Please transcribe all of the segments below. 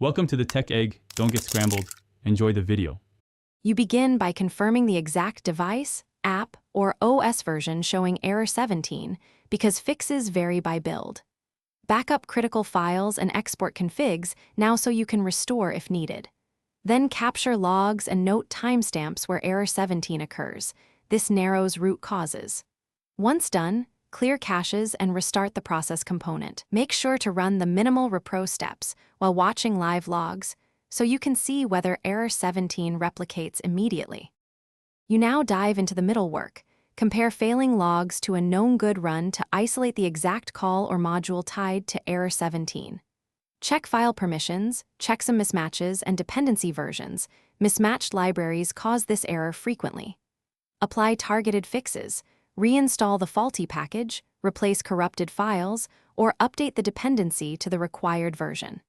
Welcome to the Tech Egg. Don't get scrambled. Enjoy the video. You begin by confirming the exact device, app, or OS version showing error 17 because fixes vary by build. Backup critical files and export configs now so you can restore if needed. Then capture logs and note timestamps where error 17 occurs. This narrows root causes. Once done, clear caches and restart the process component. Make sure to run the minimal repro steps while watching live logs so you can see whether error 17 replicates immediately. You now dive into the middle work. Compare failing logs to a known good run to isolate the exact call or module tied to error 17. Check file permissions, check some mismatches and dependency versions. Mismatched libraries cause this error frequently. Apply targeted fixes. Reinstall the faulty package, replace corrupted files, or update the dependency to the required version.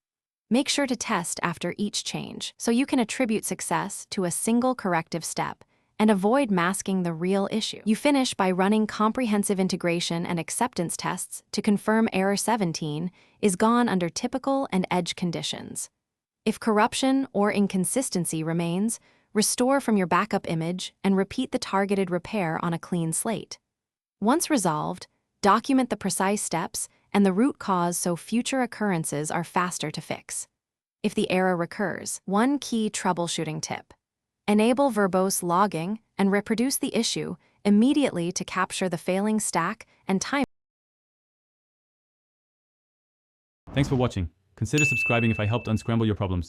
Make sure to test after each change so you can attribute success to a single corrective step and avoid masking the real issue. You finish by running comprehensive integration and acceptance tests to confirm error 17 is gone under typical and edge conditions. If corruption or inconsistency remains, restore from your backup image and repeat the targeted repair on a clean slate. Once resolved, document the precise steps and the root cause so future occurrences are faster to fix. If the error recurs, one key troubleshooting tip: enable verbose logging and reproduce the issue immediately to capture the failing stack and time. Thanks for watching. Consider subscribing if I helped unscramble your problems.